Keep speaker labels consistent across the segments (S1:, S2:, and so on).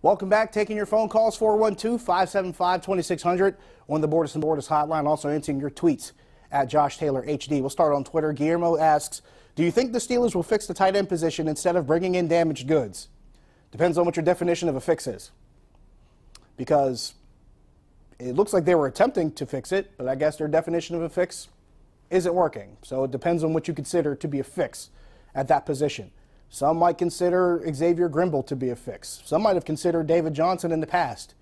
S1: Welcome back. Taking your phone calls, 412-575-2600 on the Bordas and Bordas hotline. Also answering your tweets at Josh Taylor HD. We'll start on Twitter. Guillermo asks, do you think the Steelers will fix the tight end position instead of bringing in damaged goods? Depends on what your definition of a fix is. Because it looks like they were attempting to fix it, but I guess their definition of a fix isn't working. So it depends on what you consider to be a fix at that position. Some might consider Xavier Grimble to be a fix. Some might have considered David Johnson in the past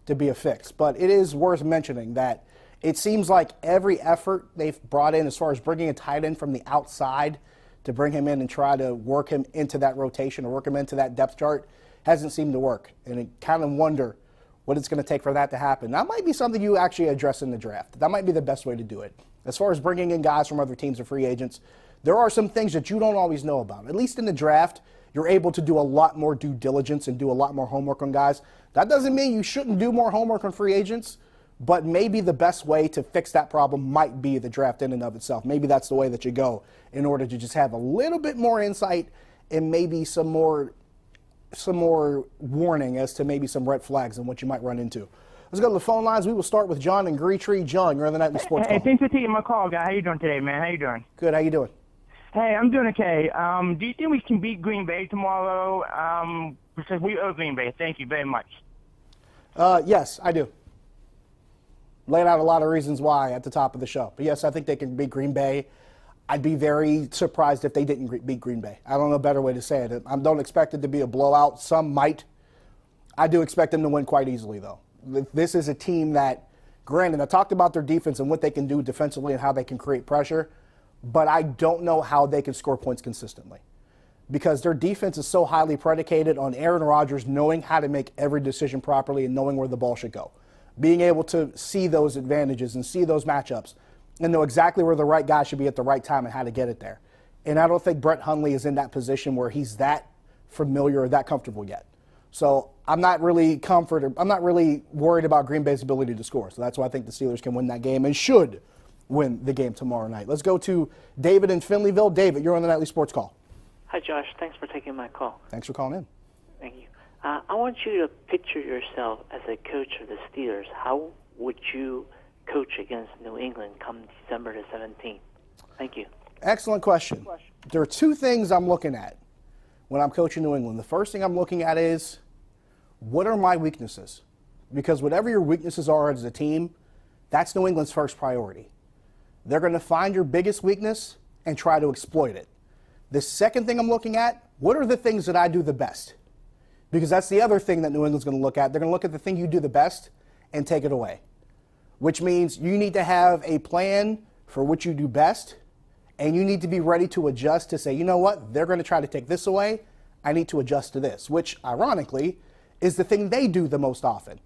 S1: to be a fix. But it is worth mentioning that it seems like every effort they've brought in as far as bringing a tight end from the outside to bring him in and try to work him into that rotation or work him into that depth chart hasn't seemed to work. And I kind of wonder what it's going to take for that to happen. That might be something you actually address in the draft. That might be the best way to do it. As far as bringing in guys from other teams or free agents, there are some things that you don't always know about. At least in the draft, you're able to do a lot more due diligence and do a lot more homework on guys. That doesn't mean you shouldn't do more homework on free agents, but maybe the best way to fix that problem might be the draft in and of itself. Maybe that's the way that you go in order to just have a little bit more insight and maybe some more warning as to maybe some red flags and what you might run into. Let's go to the phone lines. We will start with John in Greetree. John, you're on the Nightly Sports Call.
S2: Hey, thanks for taking my call, guy. How you doing today, man? How you doing?
S1: Good. How you doing?
S2: Hey, I'm doing okay. Do you think we can beat Green Bay tomorrow? Because we owe Green Bay. Thank you very much.
S1: Yes, I do. Laid out a lot of reasons why at the top of the show. But yes, I think they can beat Green Bay. I'd be very surprised if they didn't beat Green Bay. I don't know a better way to say it. I don't expect it to be a blowout. Some might. I do expect them to win quite easily, though. This is a team that, granted, I talked about their defense and what they can do defensively and how they can create pressure, but I don't know how they can score points consistently because their defense is so highly predicated on Aaron Rodgers knowing how to make every decision properly and knowing where the ball should go, being able to see those advantages and see those matchups and know exactly where the right guy should be at the right time and how to get it there. And I don't think Brett Hundley is in that position where he's that familiar or that comfortable yet. So I'm not really worried about Green Bay's ability to score. So that's why I think the Steelers can win that game and should win the game tomorrow night. Let's go to David in Finleyville. David, you're on the Nightly Sports Call.
S3: Hi, Josh. Thanks for taking my call.
S1: Thanks for calling in.
S3: Thank you. I want you to picture yourself as a coach of the Steelers. How would you coach against New England come December the 17th? Thank you.
S1: Excellent question. There are two things I'm looking at when I'm coaching New England. The first thing I'm looking at is, what are my weaknesses? Because whatever your weaknesses are as a team, that's New England's first priority. They're going to find your biggest weakness and try to exploit it. The second thing I'm looking at, what are the things that I do the best? Because that's the other thing that New England's going to look at. They're going to look at the thing you do the best and take it away, which means you need to have a plan for what you do best, and you need to be ready to adjust to say, you know what, they're going to try to take this away. I need to adjust to this, which ironically is the thing they do the most often.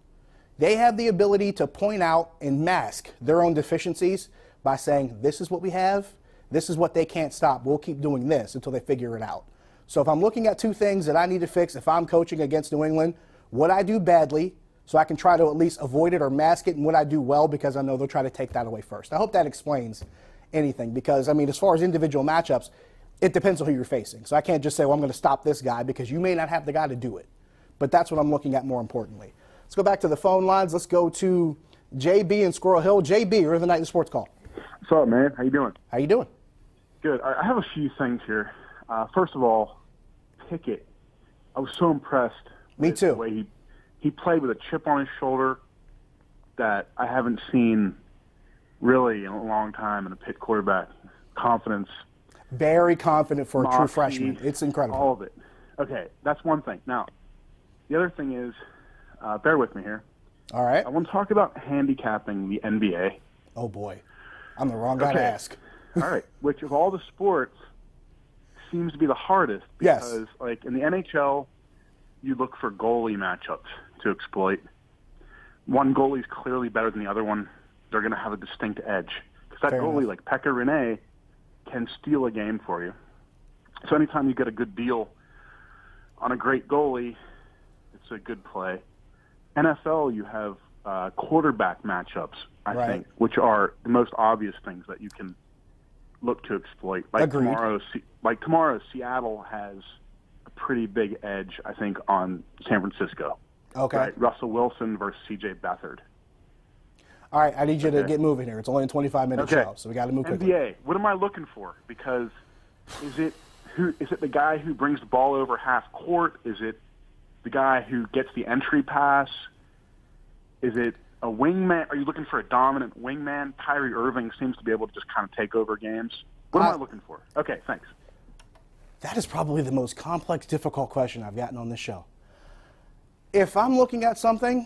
S1: They have the ability to point out and mask their own deficiencies by saying, this is what we have, this is what they can't stop. We'll keep doing this until they figure it out. So if I'm looking at two things that I need to fix, if I'm coaching against New England, what I do badly so I can try to at least avoid it or mask it, and what I do well because I know they'll try to take that away first. I hope that explains anything because, I mean, as far as individual matchups, it depends on who you're facing. So I can't just say, well, I'm going to stop this guy because you may not have the guy to do it. But that's what I'm looking at more importantly. Let's go back to the phone lines. Let's go to JB in Squirrel Hill. JB, you're in the Nightly Sports Call.
S4: What's up, man? How you doing?
S1: How you doing?
S4: Good. I have a few things here. First of all, Pickett. I was so impressed.
S1: Me
S4: with
S1: too.
S4: The way he played with a chip on his shoulder that I haven't seen really in a long time in a Pitt quarterback. Confidence.
S1: Very confident for a true
S4: moxie,
S1: freshman. It's incredible.
S4: All of it. Okay, that's one thing. Now, the other thing is, bear with me here.
S1: All right.
S4: I want to talk about handicapping the NBA.
S1: Oh, boy. I'm the wrong guy to ask.
S4: All right. Which of all the sports seems to be the hardest because,
S1: Yes.
S4: like, in the NHL, you look for goalie matchups to exploit. One goalie is clearly better than the other one. They're going to have a distinct edge. Because that
S1: Fair
S4: goalie,
S1: enough.
S4: like Pekka Rinne, can steal a game for you. So anytime you get a good deal on a great goalie, it's a good play. NFL, you have quarterback matchups, I
S1: Right.
S4: think, which are the most obvious things that you can look to exploit. Like
S1: Agreed.
S4: tomorrow, Seattle has a pretty big edge, I think, on San Francisco.
S1: Okay.
S4: Right, Russell Wilson versus C.J. Beathard.
S1: All right, I need you to get moving here. It's only a 25-minute show, so we got to move quickly.
S4: NBA, what am I looking for? Because is it the guy who brings the ball over half court? Is it the guy who gets the entry pass? Is it a wingman? Are you looking for a dominant wingman? Kyrie Irving seems to be able to just kind of take over games. What am I looking for? Okay, thanks.
S1: That is probably the most complex, difficult question I've gotten on this show. If I'm looking at something,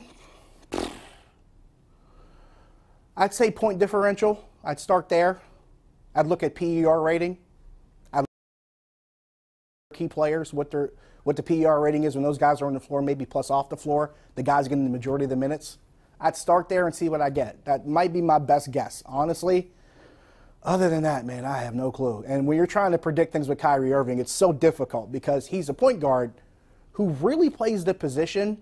S1: I'd say point differential. I'd start there. I'd look at PER rating. I'd look at key players, what the PER rating is when those guys are on the floor, maybe plus off the floor. The guys getting the majority of the minutes. I'd start there and see what I get. That might be my best guess, honestly. Other than that, man, I have no clue. And when you're trying to predict things with Kyrie Irving, it's so difficult because he's a point guard who really plays the position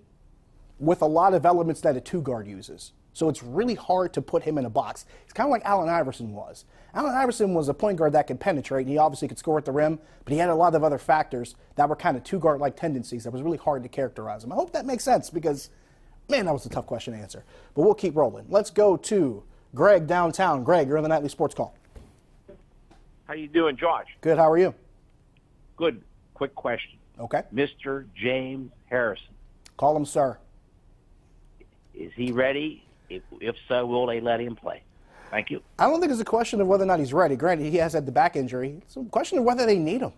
S1: with a lot of elements that a two guard uses. So it's really hard to put him in a box. It's kind of like Allen Iverson was. Allen Iverson was a point guard that could penetrate, and he obviously could score at the rim, but he had a lot of other factors that were kind of two guard-like tendencies that was really hard to characterize him. I hope that makes sense because, man, that was a tough question to answer. But we'll keep rolling. Let's go to Greg downtown. Greg, you're on the Nightly Sports Call.
S5: How you doing, Josh?
S1: Good. How are you?
S5: Good. Quick question.
S1: Okay.
S5: Mr. James Harrison.
S1: Call him sir.
S5: Is he ready? If so, will they let him play? Thank you.
S1: I don't think it's a question of whether or not he's ready. Granted, he has had the back injury. It's a question of whether they need him.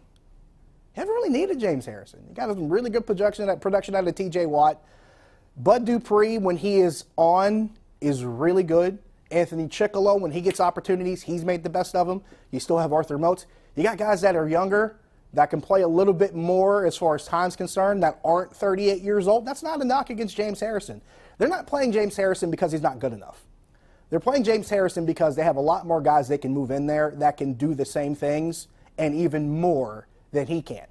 S1: You haven't really needed James Harrison. You got some really good production out of T.J. Watt. Bud Dupree, when he is on, is really good. Anthony Chickolo, when he gets opportunities, he's made the best of them. You still have Arthur Moats. You got guys that are younger that can play a little bit more as far as time's concerned that aren't 38 years old. That's not a knock against James Harrison. They're not playing James Harrison because he's not good enough. They're playing James Harrison because they have a lot more guys they can move in there that can do the same things and even more than he can.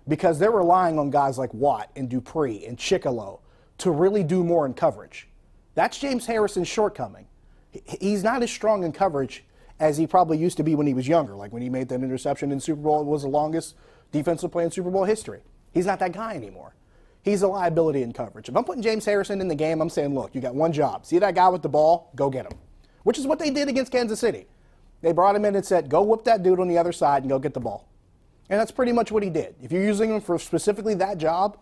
S1: Because they're relying on guys like Watt and Dupree and Chickolo to really do more in coverage. That's James Harrison's shortcoming. He's not as strong in coverage as he probably used to be when he was younger. Like when he made that interception in Super Bowl, it was the longest defensive play in Super Bowl history. He's not that guy anymore. He's a liability in coverage. If I'm putting James Harrison in the game, I'm saying, look, you got one job. See that guy with the ball? Go get him. Which is what they did against Kansas City. They brought him in and said, go whoop that dude on the other side and go get the ball. And that's pretty much what he did. If you're using him for specifically that job,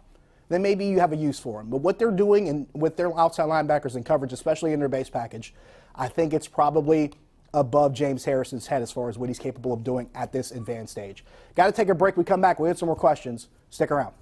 S1: then maybe you have a use for him. But what they're doing with their outside linebackers in coverage, especially in their base package, I think it's probably above James Harrison's head as far as what he's capable of doing at this advanced stage. Got to take a break. We come back. We'll hit some more questions. Stick around.